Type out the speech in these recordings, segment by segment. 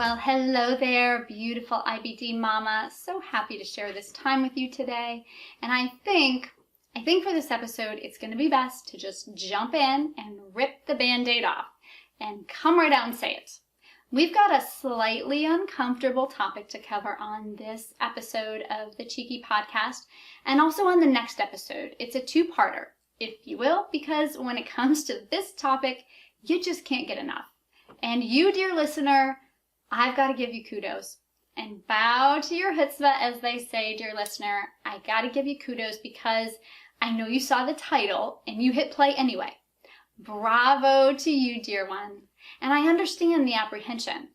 Well, hello there, beautiful IBD mama. So happy to share this time with you today. And I think for this episode, it's going to be best to just jump in and rip the Band-Aid off and come right out and say it. We've got a slightly uncomfortable topic to cover on this episode of the Cheeky Podcast and also on the next episode. It's a two-parter, if you will, because when it comes to this topic, you just can't get enough. And you, dear listener, I've got to give you kudos and bow to your chutzpah, as they say, dear listener. I got to give you kudos because I know you saw the title and you hit play anyway. Bravo to you, dear one. And I understand the apprehension.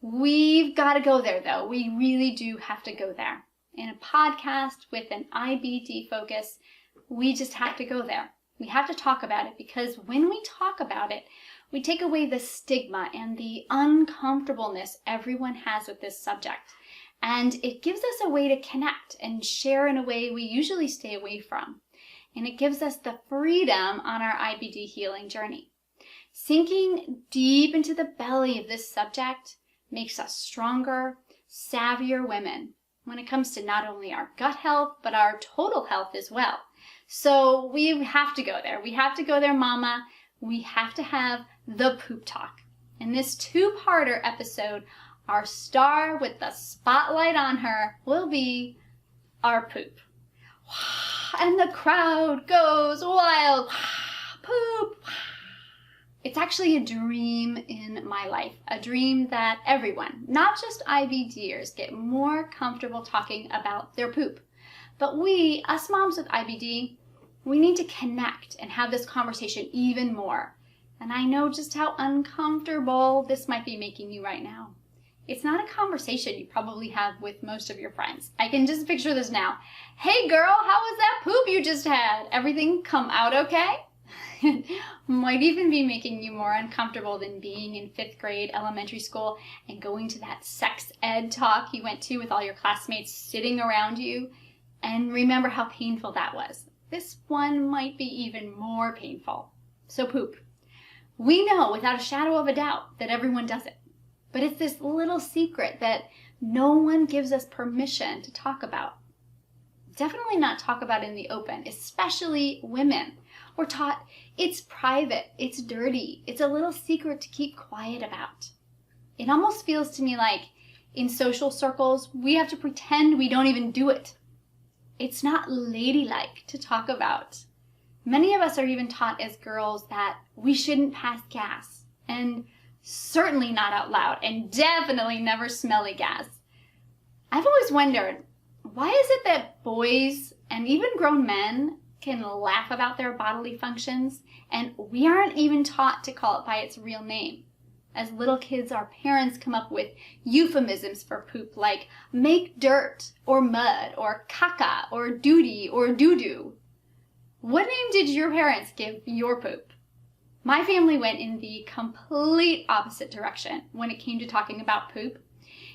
We've got to go there, though. We really do have to go there. In a podcast with an IBD focus, we just have to go there. We have to talk about it because when we talk about it, we take away the stigma and the uncomfortableness everyone has with this subject. And it gives us a way to connect and share in a way we usually stay away from. And it gives us the freedom on our IBD healing journey. Sinking deep into the belly of this subject makes us stronger, savvier women when it comes to not only our gut health, but our total health as well. So we have to go there. We have to go there, mama. We have to have the poop talk. In this two-parter episode, our star with the spotlight on her will be our poop. And the crowd goes wild. Poop. It's actually a dream in my life, a dream that everyone, not just IBDers, get more comfortable talking about their poop. But we, us moms with IBD, we need to connect and have this conversation even more. And I know just how uncomfortable this might be making you right now. It's not a conversation you probably have with most of your friends. I can just picture this now. Hey girl, how was that poop you just had? Everything come out okay? Might even be making you more uncomfortable than being in 5th grade elementary school and going to that sex ed talk you went to with all your classmates sitting around you. And remember how painful that was. This one might be even more painful. So poop. We know without a shadow of a doubt that everyone does it. But it's this little secret that no one gives us permission to talk about. Definitely not talk about in the open, especially women. We're taught it's private, it's dirty, it's a little secret to keep quiet about. It almost feels to me like in social circles, we have to pretend we don't even do it. It's not ladylike to talk about. Many of us are even taught as girls that we shouldn't pass gas, and certainly not out loud, and definitely never smelly gas. I've always wondered, why is it that boys and even grown men can laugh about their bodily functions, and we aren't even taught to call it by its real name? As little kids, our parents come up with euphemisms for poop like make dirt, or mud, or caca, or duty, or doo-doo. What name did your parents give your poop? My family went in the complete opposite direction when it came to talking about poop.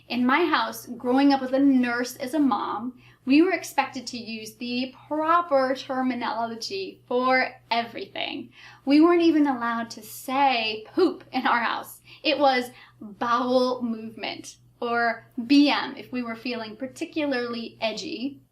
In my house, growing up with a nurse as a mom, we were expected to use the proper terminology for everything. We weren't even allowed to say poop in our house. It was bowel movement, or BM if we were feeling particularly edgy.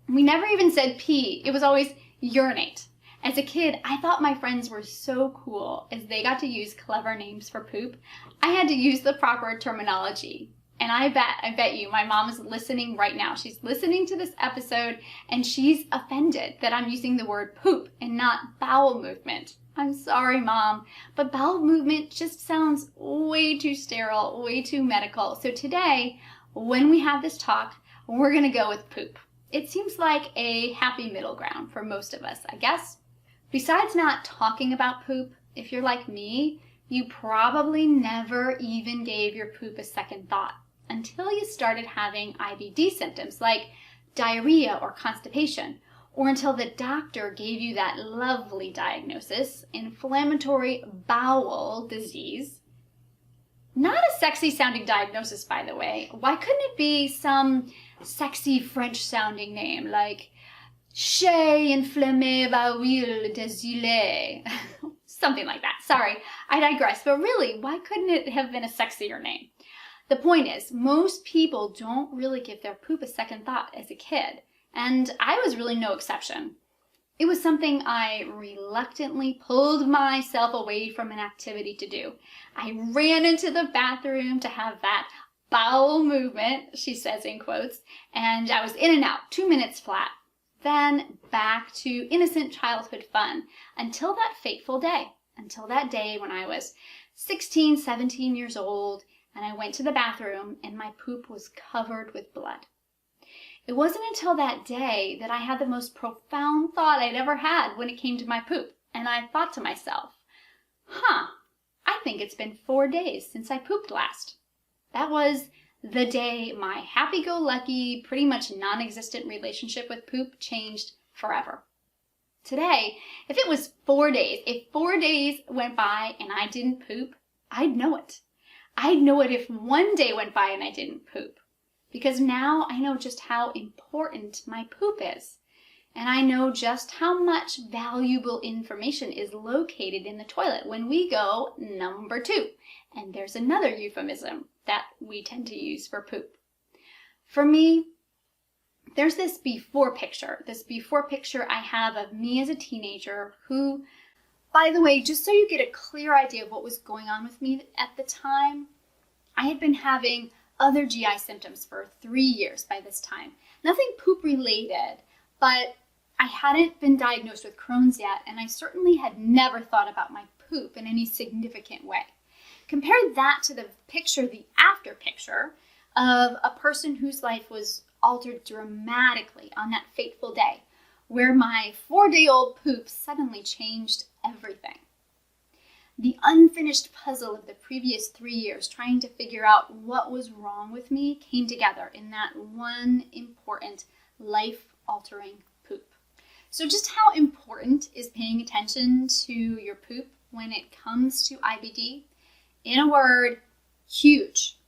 We never even said pee. It was always urinate. As a kid, I thought my friends were so cool as they got to use clever names for poop. I had to use the proper terminology. And I bet you my mom is listening right now. She's listening to this episode and she's offended that I'm using the word poop and not bowel movement. I'm sorry, Mom, but bowel movement just sounds way too sterile, way too medical. So today, when we have this talk, we're going to go with poop. It seems like a happy middle ground for most of us, I guess. Besides not talking about poop, if you're like me, you probably never even gave your poop a second thought until you started having IBD symptoms like diarrhea or constipation, or until the doctor gave you that lovely diagnosis, inflammatory bowel disease. Not a sexy sounding diagnosis, by the way. Why couldn't it be some sexy French sounding name like Chez inflammé bowel désiré? Something like that. Sorry, I digress. But really, why couldn't it have been a sexier name? The point is, most people don't really give their poop a second thought as a kid, and I was really no exception. It was something I reluctantly pulled myself away from an activity to do. I ran into the bathroom to have that bowel movement, she says in quotes, and I was in and out, 2 minutes flat. Then back to innocent childhood fun until that fateful day, until that day when I was 16, 17 years old and I went to the bathroom and my poop was covered with blood. It wasn't until that day that I had the most profound thought I'd ever had when it came to my poop, and I thought to myself, I think it's been 4 days since I pooped last. That was the day my happy-go-lucky, pretty much non-existent relationship with poop changed forever. Today, if it was 4 days, if 4 days went by and I didn't poop, I'd know it. I'd know it if 1 day went by and I didn't poop. Because now I know just how important my poop is. And I know just how much valuable information is located in the toilet when we go number 2. And there's another euphemism that we tend to use for poop. For me, there's this before picture I have of me as a teenager who, by the way, just so you get a clear idea of what was going on with me at the time, I had been having other GI symptoms for 3 years by this time. Nothing poop related, but I hadn't been diagnosed with Crohn's yet, and I certainly had never thought about my poop in any significant way. Compare that to the picture, the after picture, of a person whose life was altered dramatically on that fateful day, where my 4-day-old poop suddenly changed everything. The unfinished puzzle of the previous 3 years trying to figure out what was wrong with me came together in that one important life-altering poop. So just how important is paying attention to your poop when it comes to IBD? In a word, huge.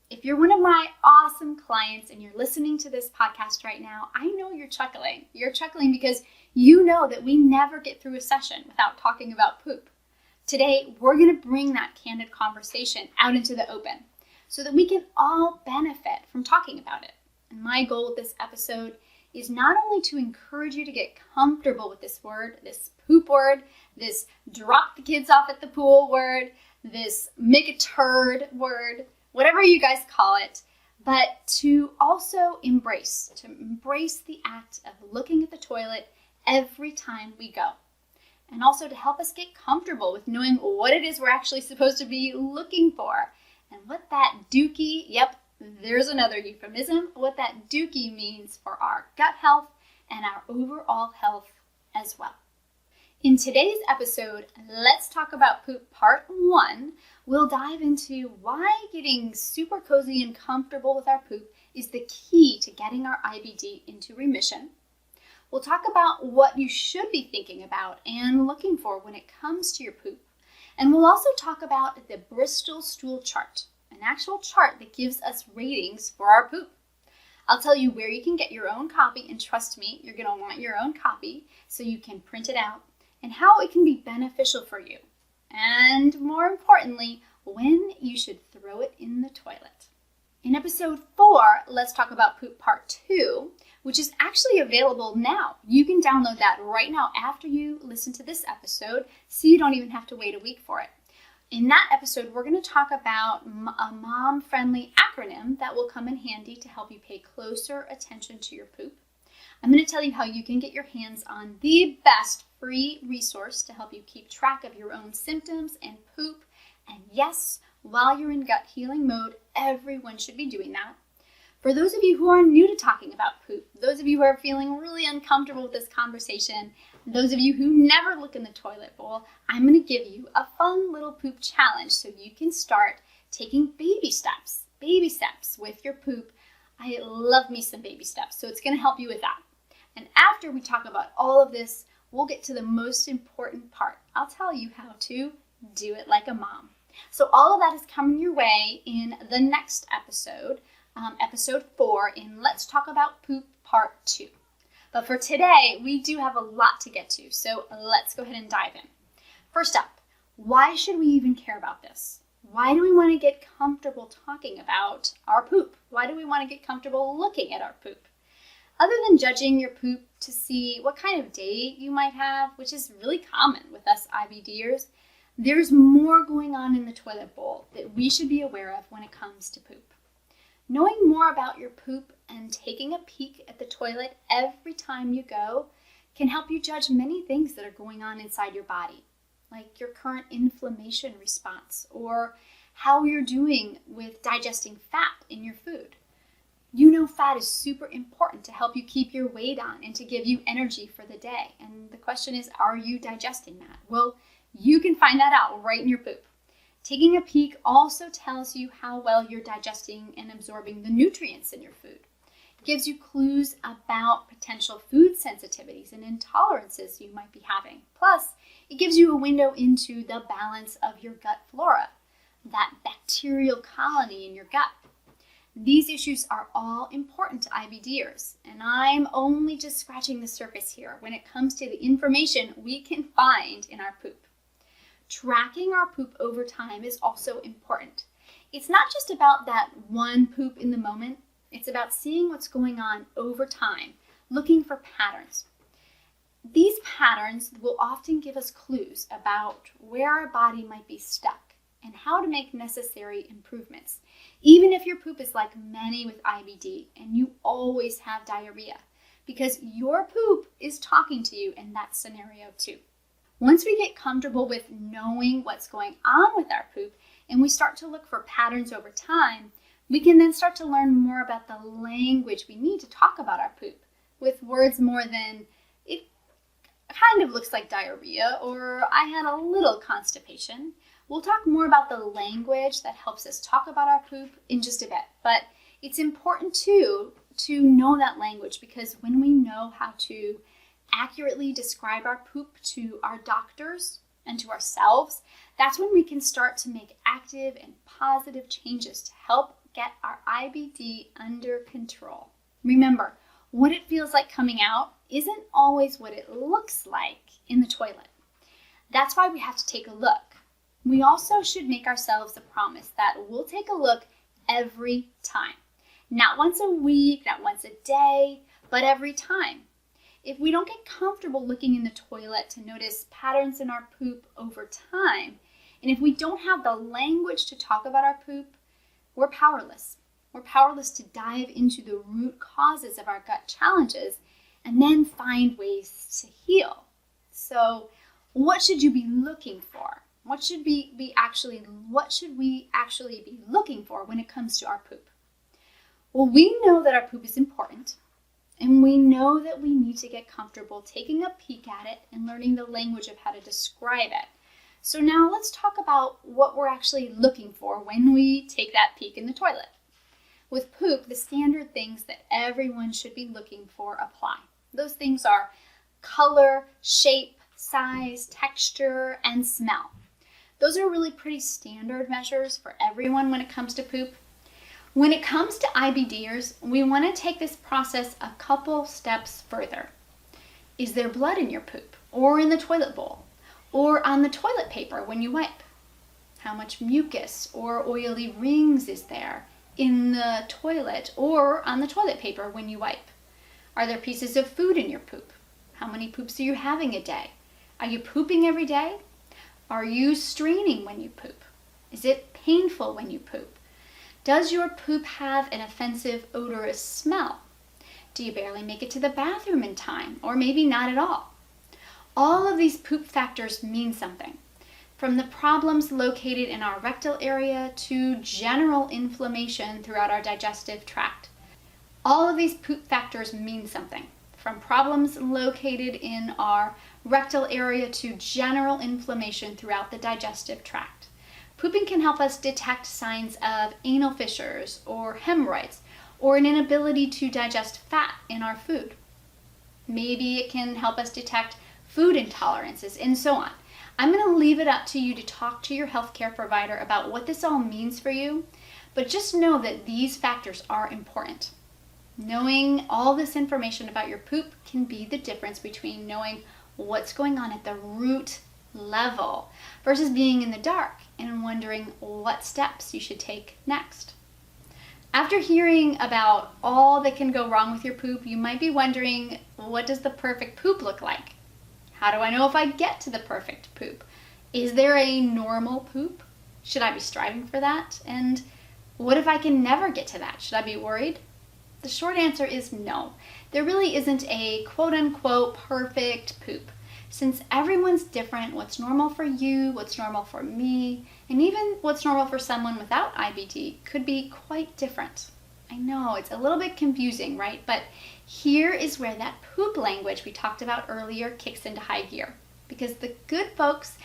If you're one of my awesome clients and you're listening to this podcast right now, I know you're chuckling. You're chuckling because you know that we never get through a session without talking about poop. Today, we're going to bring that candid conversation out into the open so that we can all benefit from talking about it. And my goal with this episode is not only to encourage you to get comfortable with this word, this poop word, this drop the kids off at the pool word, this make a turd word, whatever you guys call it, but to also embrace the act of looking at the toilet every time we go. And also to help us get comfortable with knowing what it is we're actually supposed to be looking for. And what that dookie, yep, there's another euphemism, what that dookie means for our gut health and our overall health as well. In today's episode, Let's Talk About Poop Part 1, we'll dive into why getting super cozy and comfortable with our poop is the key to getting our IBD into remission. We'll talk about what you should be thinking about and looking for when it comes to your poop. And we'll also talk about the Bristol stool chart, an actual chart that gives us ratings for our poop. I'll tell you where you can get your own copy, and trust me, you're going to want your own copy so you can print it out, and how it can be beneficial for you. And more importantly, when you should throw it in the toilet. In episode 4, Let's Talk About Poop Part 2, which is actually available now. You can download that right now after you listen to this episode, so you don't even have to wait a week for it. In that episode, we're going to talk about a mom-friendly acronym that will come in handy to help you pay closer attention to your poop. I'm going to tell you how you can get your hands on the best free resource to help you keep track of your own symptoms and poop. And yes, while you're in gut healing mode, everyone should be doing that. For those of you who are new to talking about poop, those of you who are feeling really uncomfortable with this conversation, those of you who never look in the toilet bowl, I'm going to give you a fun little poop challenge so you can start taking baby steps with your poop. I love me some baby steps, so it's going to help you with that. And after we talk about all of this, we'll get to the most important part. I'll tell you how to do it like a mom. So all of that is coming your way in the next episode, episode 4 in Let's Talk About Poop Part 2. But for today, we do have a lot to get to, so let's go ahead and dive in. First up, why should we even care about this? Why do we want to get comfortable talking about our poop? Why do we want to get comfortable looking at our poop? Other than judging your poop to see what kind of day you might have, which is really common with us IBDers, there's more going on in the toilet bowl that we should be aware of when it comes to poop. Knowing more about your poop and taking a peek at the toilet every time you go can help you judge many things that are going on inside your body, like your current inflammation response or how you're doing with digesting fat in your food. You know fat is super important to help you keep your weight on and to give you energy for the day. And the question is, are you digesting that? Well, you can find that out right in your poop. Taking a peek also tells you how well you're digesting and absorbing the nutrients in your food. It gives you clues about potential food sensitivities and intolerances you might be having. Plus, it gives you a window into the balance of your gut flora, that bacterial colony in your gut. These issues are all important to IBDers, and I'm only just scratching the surface here when it comes to the information we can find in our poop. Tracking our poop over time is also important. It's not just about that one poop in the moment, it's about seeing what's going on over time, looking for patterns. These patterns will often give us clues about where our body might be stuck and how to make necessary improvements, even if your poop is like many with IBD and you always have diarrhea, because your poop is talking to you in that scenario too. Once we get comfortable with knowing what's going on with our poop and we start to look for patterns over time, we can then start to learn more about the language we need to talk about our poop with words more than "it kind of looks like diarrhea" or "I had a little constipation." We'll talk more about the language that helps us talk about our poop in just a bit, but it's important too to know that language, because when we know how to accurately describe our poop to our doctors and to ourselves, that's when we can start to make active and positive changes to help get our IBD under control. Remember, what it feels like coming out isn't always what it looks like in the toilet. That's why we have to take a look. We also should make ourselves a promise that we'll take a look every time. Not once a week, not once a day, but every time. If we don't get comfortable looking in the toilet to notice patterns in our poop over time, and if we don't have the language to talk about our poop, we're powerless. We're powerless to dive into the root causes of our gut challenges and then find ways to heal. So, what should you be looking for? What should we actually be looking for when it comes to our poop? Well, we know that our poop is important. And we know that we need to get comfortable taking a peek at it and learning the language of how to describe it. So now let's talk about what we're actually looking for when we take that peek in the toilet. With poop, the standard things that everyone should be looking for apply. Those things are color, shape, size, texture, and smell. Those are really pretty standard measures for everyone when it comes to poop. When it comes to IBDers, we want to take this process a couple steps further. Is there blood in your poop, or in the toilet bowl, or on the toilet paper when you wipe? How much mucus or oily rings is there in the toilet or on the toilet paper when you wipe? Are there pieces of food in your poop? How many poops are you having a day? Are you pooping every day? Are you straining when you poop? Is it painful when you poop? Does your poop have an offensive odorous smell? Do you barely make it to the bathroom in time, or maybe not at all? All of these poop factors mean something, from the problems located in our rectal area to general inflammation throughout our digestive tract. All of these poop factors mean something, from problems located in our rectal area to general inflammation throughout the digestive tract. Pooping can help us detect signs of anal fissures or hemorrhoids or an inability to digest fat in our food. Maybe it can help us detect food intolerances and so on. I'm going to leave it up to you to talk to your healthcare provider about what this all means for you, but just know that these factors are important. Knowing all this information about your poop can be the difference between knowing what's going on at the root level, versus being in the dark and wondering what steps you should take next. After hearing about all that can go wrong with your poop, you might be wondering, what does the perfect poop look like? How do I know if I get to the perfect poop? Is there a normal poop? Should I be striving for that? And what if I can never get to that? Should I be worried? The short answer is no. There really isn't a quote-unquote perfect poop. Since everyone's different, what's normal for you, what's normal for me, and even what's normal for someone without IBD could be quite different. I know, it's a little bit confusing, right? But here is where that poop language we talked about earlier kicks into high gear. Because the good folks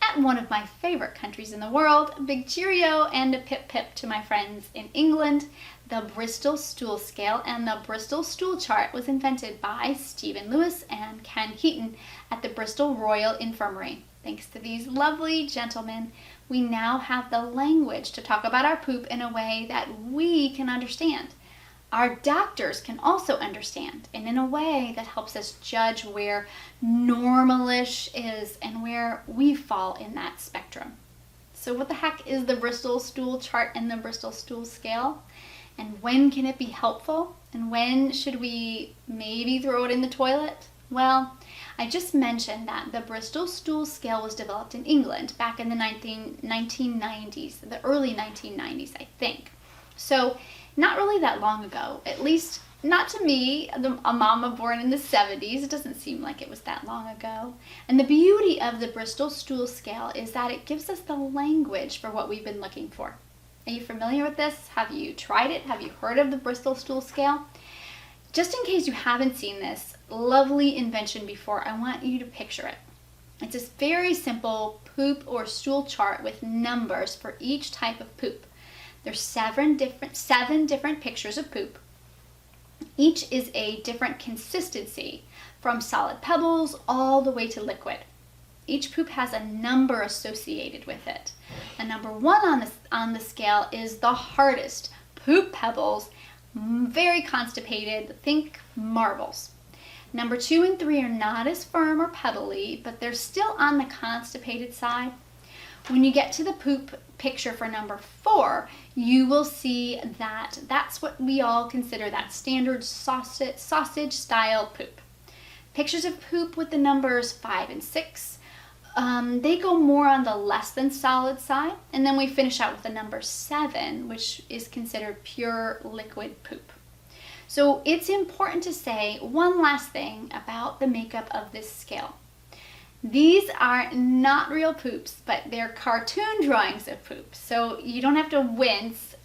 at one of my favorite countries in the world, a big cheerio and a pip pip to my friends in England, the Bristol Stool Scale and the Bristol Stool Chart was invented by Stephen Lewis and Ken Heaton at the Bristol Royal Infirmary. Thanks to these lovely gentlemen, we now have the language to talk about our poop in a way that we can understand. Our doctors can also understand, and in a way that helps us judge where normalish is and where we fall in that spectrum. So what the heck is the Bristol Stool Chart and the Bristol Stool Scale? And when can it be helpful? And when should we maybe throw it in the toilet? Well, I just mentioned that the Bristol Stool Scale was developed in England back in the 1990s, the early 1990s, I think. So not really that long ago, at least not to me, a mama born in the 70s. It doesn't seem like it was that long ago. And the beauty of the Bristol Stool Scale is that it gives us the language for what we've been looking for. Are you familiar with this? Have you tried it? Have you heard of the Bristol Stool Scale? Just in case you haven't seen this lovely invention before, I want you to picture it. It's this very simple poop or stool chart with numbers for each type of poop. There's seven different pictures of poop. Each is a different consistency, from solid pebbles all the way to liquid. Each poop has a number associated with it. The number 1 on the scale is the hardest, poop pebbles, very constipated, think marbles. Number 2 and 3 are not as firm or pebbly, but they're still on the constipated side. When you get to the poop picture for number 4, you will see that that's what we all consider that standard sausage style poop. Pictures of poop with the numbers 5 and 6, they go more on the less than solid side, and then we finish out with the number 7, which is considered pure liquid poop. So it's important to say one last thing about the makeup of this scale. These are not real poops, but they're cartoon drawings of poop. So you don't have to wince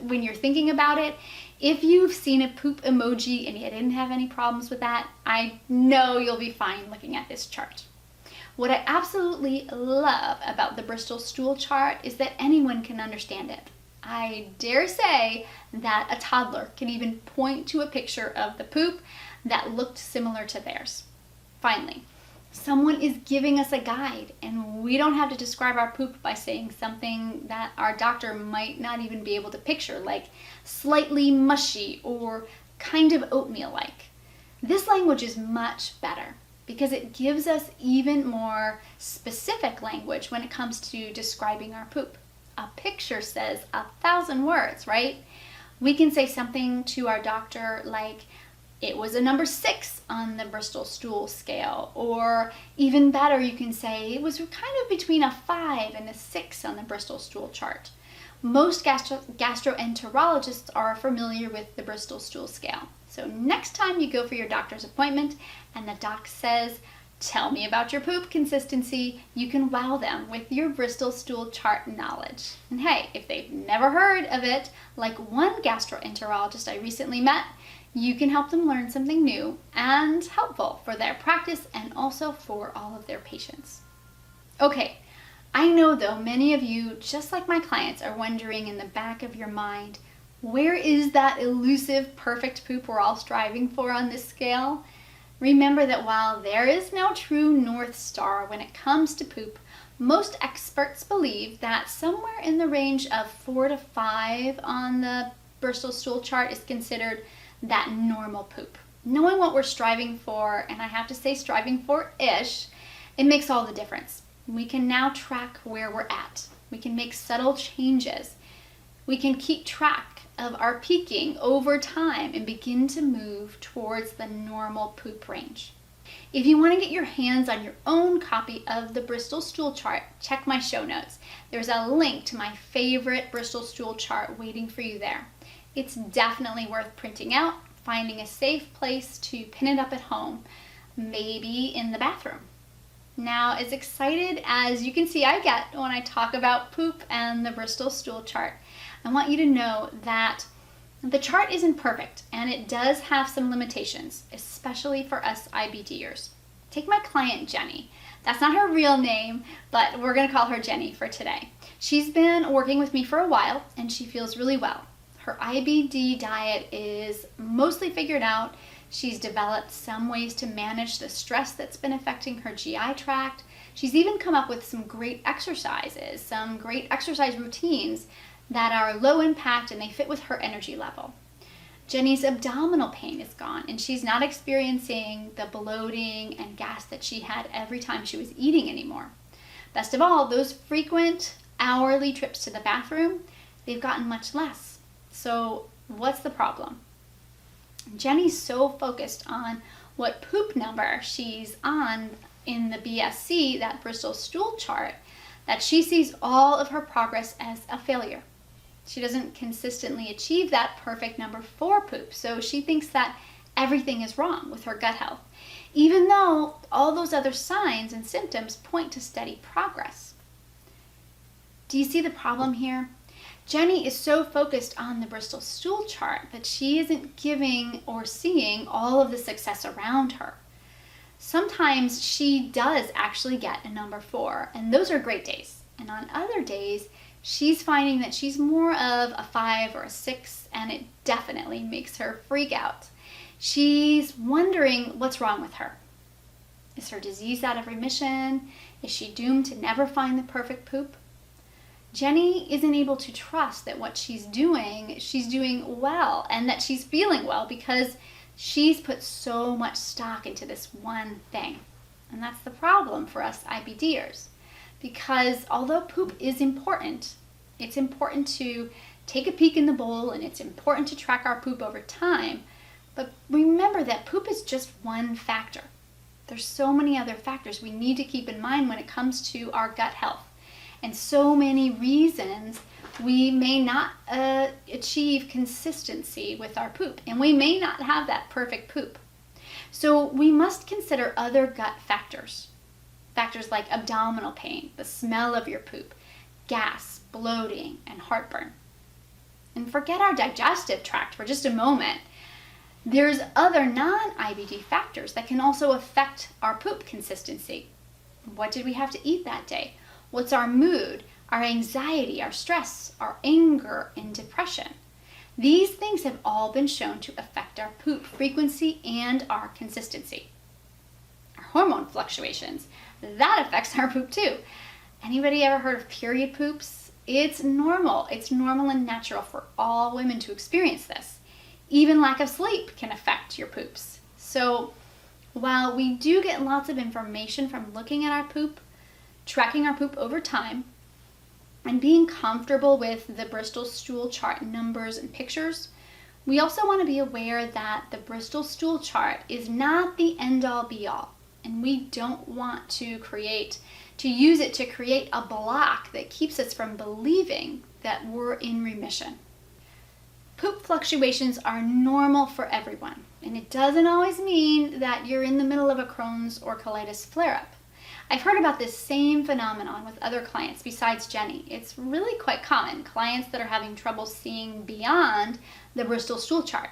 when you're thinking about it. If you've seen a poop emoji and you didn't have any problems with that, I know you'll be fine looking at this chart. What I absolutely love about the Bristol Stool Chart is that anyone can understand it. I dare say that a toddler can even point to a picture of the poop that looked similar to theirs. Finally, someone is giving us a guide, and we don't have to describe our poop by saying something that our doctor might not even be able to picture, like slightly mushy or kind of oatmeal-like. This language is much better because it gives us even more specific language when it comes to describing our poop. A picture says 1,000 words, right? We can say something to our doctor like, it was a number 6 on the Bristol Stool Scale, or even better, you can say it was kind of between a 5 and a 6 on the Bristol Stool Chart. Most gastroenterologists are familiar with the Bristol Stool Scale. So next time you go for your doctor's appointment and the doc says, tell me about your poop consistency, you can wow them with your Bristol Stool Chart knowledge. And hey, if they've never heard of it, like one gastroenterologist I recently met, you can help them learn something new and helpful for their practice and also for all of their patients. Okay, I know though many of you, just like my clients, are wondering in the back of your mind, where is that elusive perfect poop we're all striving for on this scale? Remember that while there is no true North Star when it comes to poop, most experts believe that somewhere in the range of 4 to 5 on the Bristol Stool Chart is considered that normal poop. Knowing what we're striving for, and I have to say striving for-ish, It makes all the difference. We can now track where we're at. We can make subtle changes. We can keep track of our peaking over time and begin to move towards the normal poop range. If you want to get your hands on your own copy of the Bristol stool chart, check my show notes. There's a link to my favorite Bristol stool chart waiting for you there. It's definitely worth printing out, finding a safe place to pin it up at home, maybe in the bathroom. Now, as excited as you can see I get when I talk about poop and the Bristol stool chart, I want you to know that the chart isn't perfect and it does have some limitations, especially for us IBDers. Take my client Jenny. That's not her real name, but we're going to call her Jenny for today. She's been working with me for a while and she feels really well. Her IBD diet is mostly figured out. She's developed some ways to manage the stress that's been affecting her GI tract. She's even come up with some great exercises, some great exercise routines that are low impact and they fit with her energy level. Jenny's abdominal pain is gone and she's not experiencing the bloating and gas that she had every time she was eating anymore. Best of all, those frequent hourly trips to the bathroom, they've gotten much less. So what's the problem? Jenny's so focused on what poop number she's on in the BSC, that Bristol stool chart, that she sees all of her progress as a failure. She doesn't consistently achieve that perfect number for poop, so she thinks that everything is wrong with her gut health, even though all those other signs and symptoms point to steady progress. Do you see the problem here? Jenny is so focused on the Bristol stool chart that she isn't giving or seeing all of the success around her. Sometimes she does actually get a number 4, and those are great days. And on other days, she's finding that she's more of a 5 or a 6, and it definitely makes her freak out. She's wondering what's wrong with her. Is her disease out of remission? Is she doomed to never find the perfect poop? Jenny isn't able to trust that what she's doing well and that she's feeling well because she's put so much stock into this one thing. And that's the problem for us IBDers. Because although poop is important, it's important to take a peek in the bowl and it's important to track our poop over time. But remember that poop is just one factor. There's so many other factors we need to keep in mind when it comes to our gut health. And so many reasons we may not achieve consistency with our poop, and we may not have that perfect poop. So we must consider other gut factors. Factors like abdominal pain, the smell of your poop, gas, bloating, and heartburn. And forget our digestive tract for just a moment. There's other non-IBD factors that can also affect our poop consistency. What did we have to eat that day? What's our mood, our anxiety, our stress, our anger, and depression? These things have all been shown to affect our poop frequency and our consistency. Our hormone fluctuations, that affects our poop too. Anybody ever heard of period poops? It's normal. It's normal and natural for all women to experience this. Even lack of sleep can affect your poops. So while we do get lots of information from looking at our poop, tracking our poop over time, and being comfortable with the Bristol stool chart numbers and pictures, we also want to be aware that the Bristol stool chart is not the end-all be-all, and we don't want to use it to create a block that keeps us from believing that we're in remission. Poop fluctuations are normal for everyone, and it doesn't always mean that you're in the middle of a Crohn's or colitis flare-up. I've heard about this same phenomenon with other clients besides Jenny. It's really quite common, clients that are having trouble seeing beyond the Bristol stool chart.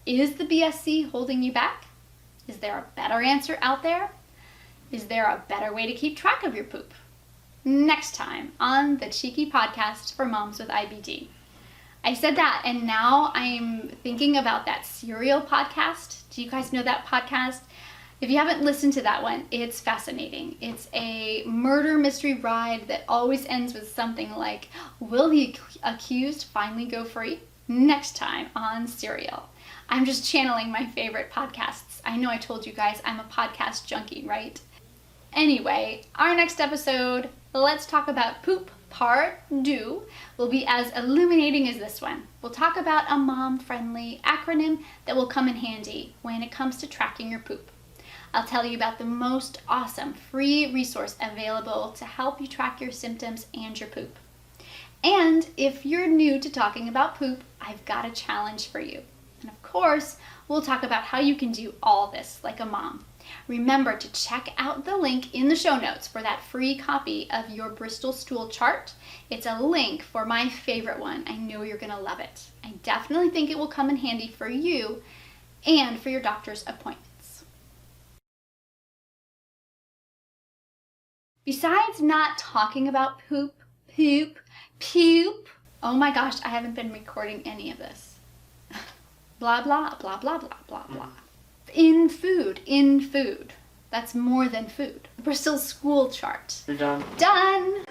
Is the BSC holding you back? Is there a better answer out there? Is there a better way to keep track of your poop? Next time on the Cheeky Podcast for Moms with IBD. I said that, and now I'm thinking about that Serial podcast. Do you guys know that podcast? If you haven't listened to that one, it's fascinating. It's a murder mystery ride that always ends with something like, will the accused finally go free? Next time on Serial. I'm just channeling my favorite podcasts. I know I told you guys I'm a podcast junkie, right? Anyway, our next episode, Let's Talk About Poop Part 2, will be as illuminating as this one. We'll talk about a mom-friendly acronym that will come in handy when it comes to tracking your poop. I'll tell you about the most awesome free resource available to help you track your symptoms and your poop. And if you're new to talking about poop, I've got a challenge for you. And of course, we'll talk about how you can do all this like a mom. Remember to check out the link in the show notes for that free copy of your Bristol stool chart. It's a link for my favorite one. I know you're going to love it. I definitely think it will come in handy for you and for your doctor's appointments. Besides not talking about poop, oh my gosh, I haven't been recording any of this. Blah, blah, blah, blah, blah, blah, blah. In food. That's more than food. Bristol school chart. You're done. Done!